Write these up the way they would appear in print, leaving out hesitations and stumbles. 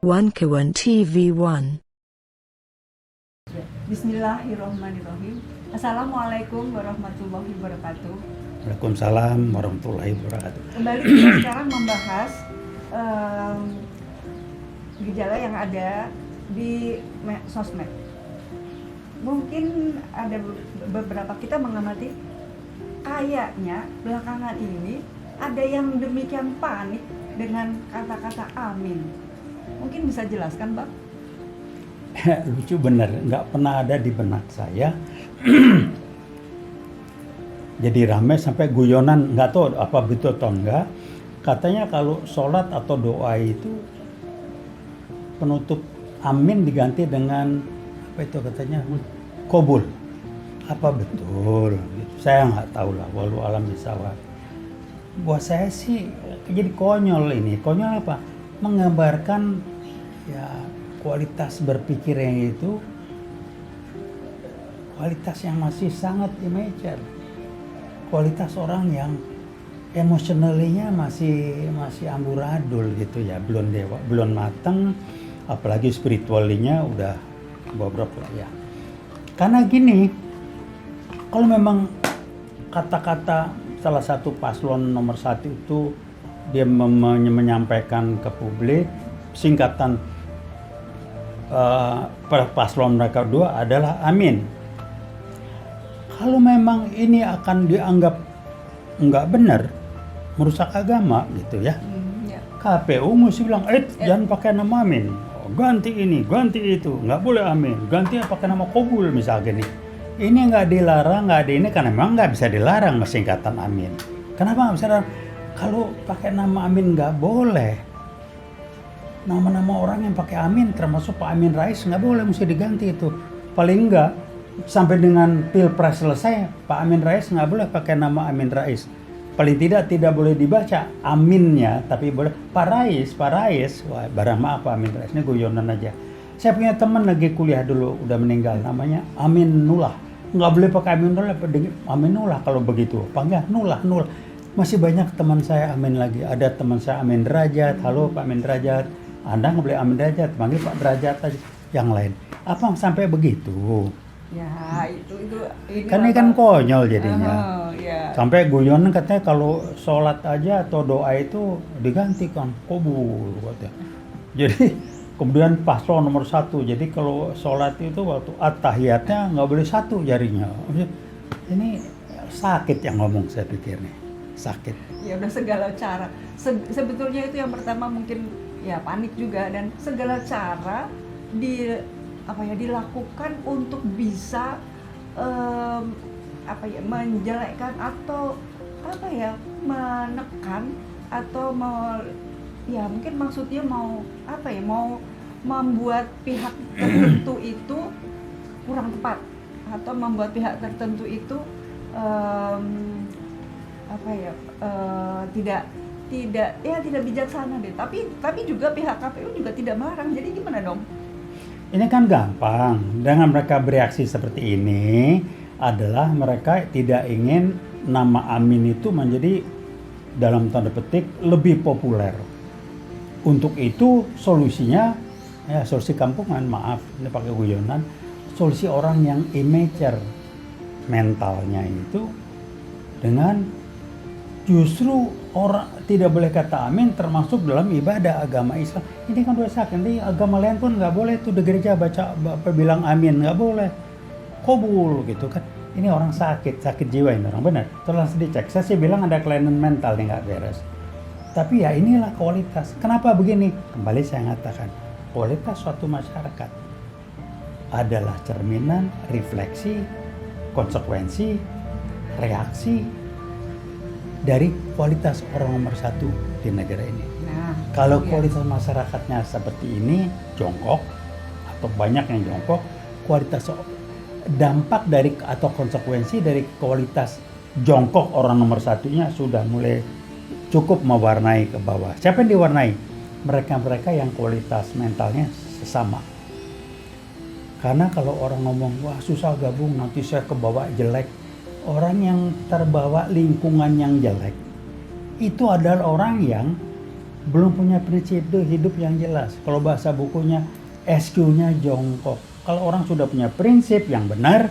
Wankawan TV1. Bismillahirrahmanirrahim. Assalamualaikum warahmatullahi wabarakatuh. Waalaikumsalam warahmatullahi wabarakatuh. Kembali kita sekarang membahas gejala yang ada di sosmed. Mungkin ada beberapa kita mengamati kayaknya belakangan ini ada yang demikian panik dengan kata-kata amin. Mungkin bisa jelaskan, Bang? Lucu bener, nggak pernah ada di benak saya. Jadi ramai sampai guyonan, nggak tahu apa betul atau enggak. Katanya kalau sholat atau doa itu penutup amin diganti dengan apa itu katanya qabul. Apa betul? Saya nggak tahu lah. Walau alam bisawab. Buat saya sih jadi konyol ini. Konyol apa? Menggambarkan ya kualitas berpikirnya itu kualitas yang masih sangat immature, kualitas orang yang emosionalnya masih amburadul gitu ya, belum matang, apalagi spiritualnya udah bobrok lah ya. Karena gini, kalau memang kata-kata salah satu paslon nomor 1 itu dia menyampaikan ke publik singkatan paslon mereka berdua adalah amin. Kalau memang ini akan dianggap nggak benar, merusak agama gitu ya, KPU mesti bilang, jangan pakai nama amin, ganti ini, ganti itu, nggak boleh amin, ganti pakai nama qabul misalnya nih. Ini nggak dilarang, nggak ada ini karena memang nggak bisa dilarang singkatan amin. Kenapa nggak bisa dilarang? Kalau pakai nama amin nggak boleh. Nama-nama orang yang pakai amin, termasuk Pak Amin Rais, nggak boleh, mesti diganti itu. Paling enggak, sampai dengan Pilpres selesai, Pak Amin Rais nggak boleh pakai nama Amin Rais. Paling tidak boleh dibaca aminnya, tapi boleh Pak Rais. Wah, barang maaf Pak Amin Rais, ini guyonan aja. Saya punya teman lagi kuliah dulu, udah meninggal, namanya Amin Nullah. Nggak boleh pakai Amin Nullah kalau begitu. Apa enggak? Nullah. Masih banyak teman saya Amin lagi. Ada teman saya Amin Derajat, halo Pak Amin Derajat. Anda nggak boleh Amin Derajat, panggil Pak Derajat aja. Yang lain. Apa sampai begitu? Ya, itu Kan ini kan konyol jadinya. Ya. Sampai guyonan katanya kalau sholat aja atau doa itu digantikan qabul katanya. Jadi kemudian paslon nomor 1. Jadi kalau sholat itu waktu at-tahiyatnya nggak boleh 1 jarinya. Ini sakit yang ngomong, saya pikir nih. Sakit. Ya udah segala cara. Sebetulnya itu yang pertama mungkin ya panik juga, dan segala cara dilakukan untuk bisa menjelekkan atau menekan atau mungkin maksudnya mau membuat pihak tertentu itu kurang tepat, atau membuat pihak tertentu itu tidak bijaksana deh. Tapi juga pihak KPU juga tidak melarang. Jadi gimana dong? Ini kan gampang. Dengan mereka bereaksi seperti ini adalah mereka tidak ingin nama amin itu menjadi dalam tanda petik lebih populer. Untuk itu solusinya ya solusi kampungan, maaf ini pakai guyonan, solusi orang yang immature mentalnya itu dengan justru orang tidak boleh kata amin termasuk dalam ibadah agama Islam. Ini kan dosa sakit. Nanti agama lain pun nggak boleh tuh di gereja baca bilang amin, nggak boleh. Qabul gitu kan. Ini orang sakit jiwa ini orang, benar. Tolong dicek. Saya sih bilang ada kelainan mental nih nggak beres. Tapi ya inilah kualitas. Kenapa begini? Kembali saya ngatakan kualitas suatu masyarakat adalah cerminan, refleksi, konsekuensi, reaksi dari kualitas orang nomor 1 di negara ini. Kalau kualitas masyarakatnya seperti ini, jongkok atau banyak yang jongkok, kualitas dampak dari atau konsekuensi dari kualitas jongkok orang nomor 1-nya sudah mulai cukup mewarnai ke bawah. Siapa yang diwarnai? Mereka-mereka yang kualitas mentalnya sesama. Karena kalau orang ngomong, wah susah gabung, nanti saya kebawa jelek. Orang yang terbawa lingkungan yang jelek itu adalah orang yang belum punya prinsip hidup yang jelas. Kalau bahasa bukunya SQ-nya jongkok. Kalau orang sudah punya prinsip yang benar,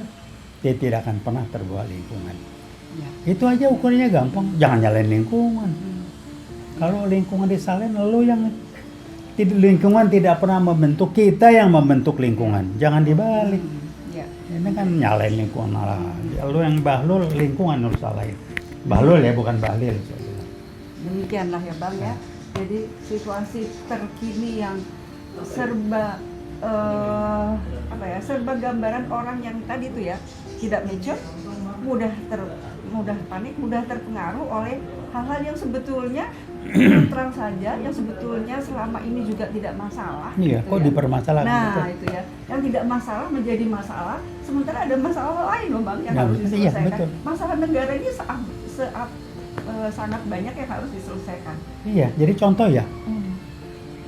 dia tidak akan pernah terbawa lingkungan. Ya. Itu aja ukurnya gampang. Jangan nyalain lingkungan. Kalau lingkungan disalahin, lingkungan tidak pernah membentuk, kita yang membentuk lingkungan. Jangan dibalik. Ya. Ini kan nyalain lingkungan malah. Lu yang bahlul, lingkungan lu salahin. Bahlul ya, bukan bahlil. Demikianlah ya Bang ya. Jadi situasi terkini yang serba serba gambaran orang yang tadi itu ya tidak mature, mudah panik, mudah terpengaruh oleh hal-hal yang sebetulnya terang saja, yang sebetulnya selama ini juga tidak masalah. Iya, gitu kok ya. dipermasalahkan? Nah, itu ya, yang tidak masalah menjadi masalah, sementara ada masalah lain loh Bang yang Nah, harus iya, diselesaikan. betul. Masalah negara ini sangat banyak yang harus diselesaikan. Iya, jadi contoh ya,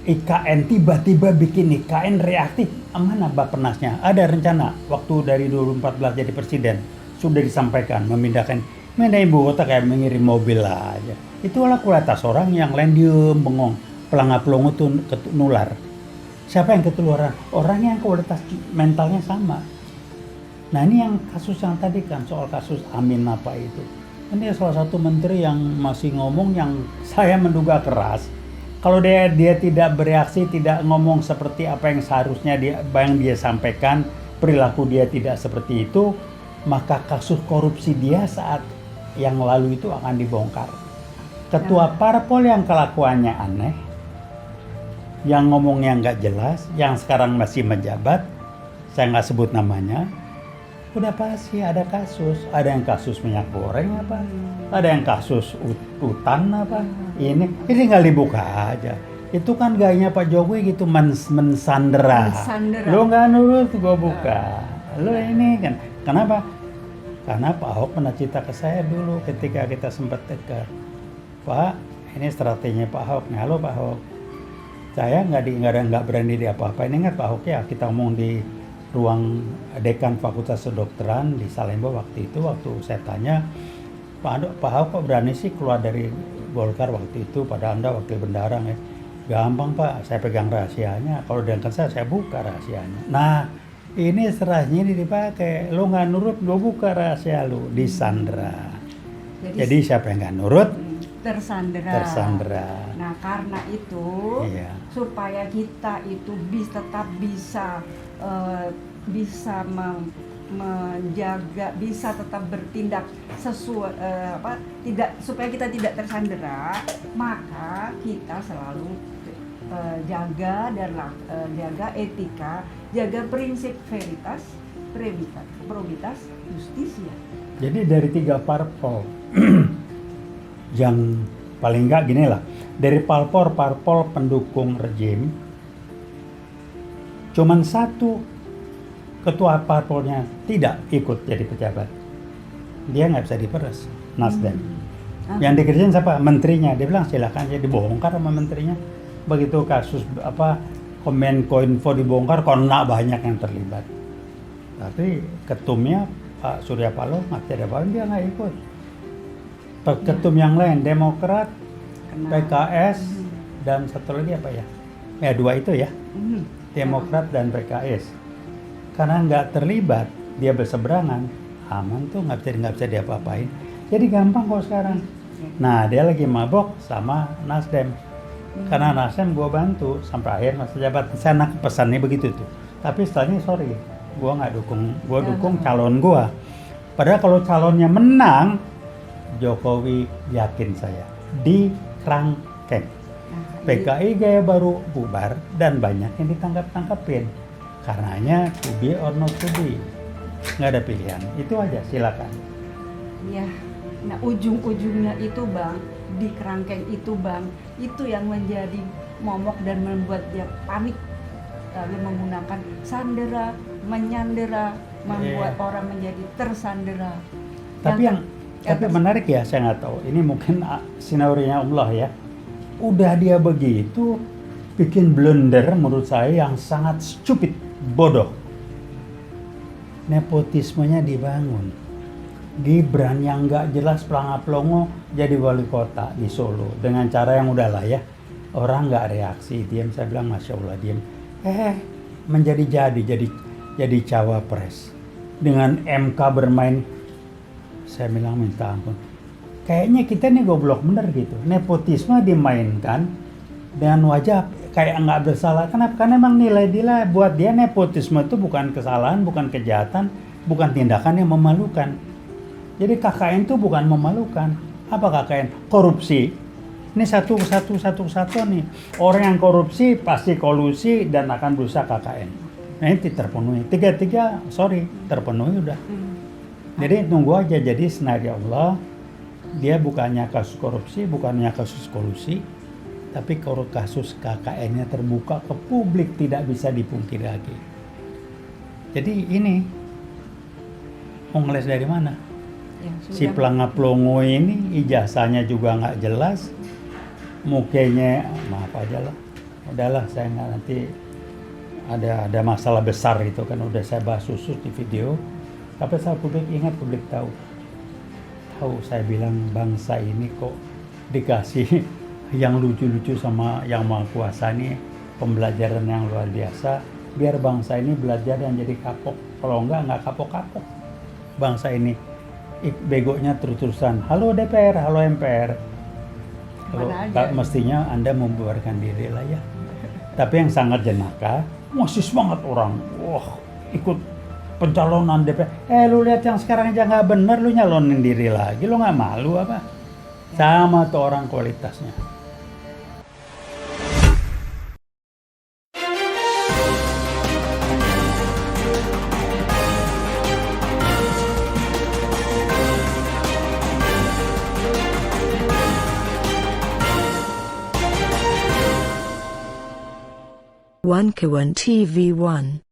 IKN tiba-tiba bikin IKN reaktif. Mana Bappenasnya? Ada rencana waktu dari 2014 jadi presiden sudah disampaikan memindahkan ibu kota kayak mengirim mobil aja. Itulah kualitas orang yang lain diem bengong, pelangap-pelongo tuh nular. Siapa yang ketularan? Orang yang kualitas mentalnya sama. Nah ini yang kasus yang tadi kan soal kasus Amin apa itu. Ini salah satu menteri yang masih ngomong yang saya menduga keras. Kalau dia tidak bereaksi, tidak ngomong seperti apa yang seharusnya dia sampaikan, perilaku dia tidak seperti itu, maka kasus korupsi dia saat yang lalu itu akan dibongkar. Ketua parpol yang kelakuannya aneh, yang ngomongnya nggak jelas, yang sekarang masih menjabat, saya nggak sebut namanya, udah pasti ada kasus. Ada yang kasus minyak goreng apa, ada yang kasus hutan apa. Ini tinggal dibuka aja. Itu kan gayanya Pak Jokowi gitu mensandera. Lo nggak nurut, gue buka. Lo ini kan, kenapa? Karena Pak Ahok pernah cerita ke saya dulu ketika kita sempat dekat. Pak, ini strateginya Pak Ahok. Nih, halo Pak Ahok. Saya nggak berani di apa-apa. Ini ingat Pak Ahok ya, kita ngomong di ruang dekan Fakultas Kedokteran di Salemba waktu saya tanya, Pak Ahok kok berani sih keluar dari Golkar waktu itu, pada Anda wakil bendahara ya. Gampang Pak, saya pegang rahasianya. Kalau dengan saya buka rahasianya. Nah, ini serahnya ini dipakai. Lo nggak nurut, gue buka rahasia lo, disandera. Jadi siapa yang nggak nurut? Tersandera. Nah, karena itu supaya kita itu tetap bisa menjaga, bisa tetap bertindak sesuai supaya kita tidak tersandera, maka kita selalu jaga etika, jaga prinsip veritas, probitas, justisia. Jadi dari 3 parpol yang paling enggak gini lah, dari parpol pendukung rejim, cuman 1 ketua parpolnya tidak ikut jadi pejabat. Dia nggak bisa diperes, Nasdem. Yang dikerjain siapa? Menterinya. Dia bilang silakan aja, dibongkar sama menterinya. Begitu kasus Kominfo dibongkar, kona banyak yang terlibat. Tapi ketumnya Pak Surya Paloh nggak bisa diapain, dia nggak ikut. Ketum yang lain, Demokrat, PKS, dan satu lagi apa ya? Ya 2 itu ya, Demokrat dan PKS. Karena nggak terlibat, dia berseberangan, aman tuh, nggak bisa diapa-apain. Jadi gampang kok sekarang. Nah dia lagi mabok sama Nasdem. Karena Nasdem gue bantu sampai akhir masa jabatan. Saya pesannya begitu tuh. Tapi setelahnya sorry, gue nggak dukung. Gue dukung calon gue. Padahal kalau calonnya menang, Jokowi yakin saya di kerangkeng. PKI gaya baru bubar dan banyak yang ditangkap-tangkapin. Karenanya to be or not to be, nggak ada pilihan. Itu aja, silakan. Ya, nah ujung-ujungnya itu Bang, di kerangkeng itu Bang, itu yang menjadi momok dan membuat dia panik, lalu menggunakan sandera, menyandera, membuat orang menjadi tersandera. Tapi tapi menarik ya, saya nggak tahu. Ini mungkin sinarionya Allah ya. Udah dia begitu, bikin blunder menurut saya yang sangat stupid, bodoh. Nepotismenya dibangun. Gibran yang nggak jelas pelangap-pelongo jadi wali kota di Solo dengan cara yang udahlah ya. Orang nggak reaksi, diam. Saya bilang Masya Allah, diam. Jadi cawapres. Dengan MK bermain, saya bilang minta ampun. Kayaknya kita nih goblok bener gitu. Nepotisme dimainkan dengan wajah kayak nggak bersalah. Kenapa? Karena emang nilai-nilai buat dia nepotisme itu bukan kesalahan, bukan kejahatan, bukan tindakan yang memalukan. Jadi KKN itu bukan memalukan. Apa KKN? Korupsi. Ini satu nih. Orang yang korupsi pasti kolusi dan akan berusaha KKN. Nah ini terpenuhi. Tiga terpenuhi udah. Jadi tunggu aja. Jadi sengaja Allah, dia bukannya kasus korupsi, bukannya kasus kolusi, tapi kalau kasus KKN-nya terbuka ke publik, tidak bisa dipungkiri lagi. Jadi ini mau ngeles dari mana? Ya, Si sudah. pelangap-pelongo ini ijazahnya juga nggak jelas, mukanya maaf aja lah. Udahlah, saya nggak nanti ada masalah besar gitu kan, udah saya bahas khusus di video. Tapi saya publik ingat, publik tahu saya bilang bangsa ini kok dikasih yang lucu-lucu sama yang Maha Kuasa ini, pembelajaran yang luar biasa. Biar bangsa ini belajar dan jadi kapok. Kalau nggak kapok-kapok. Bangsa ini begonya terus-terusan. Halo DPR, halo MPR. Mestinya Anda membubarkan diri lah ya. Tapi yang sangat jenaka, masih semangat orang. Wah, ikut pencalonan DPR. Lu lihat yang sekarang aja nggak bener, lu nyalonin diri lagi. Lu nggak malu apa? Sama tuh orang kualitasnya. One Kawan TV 1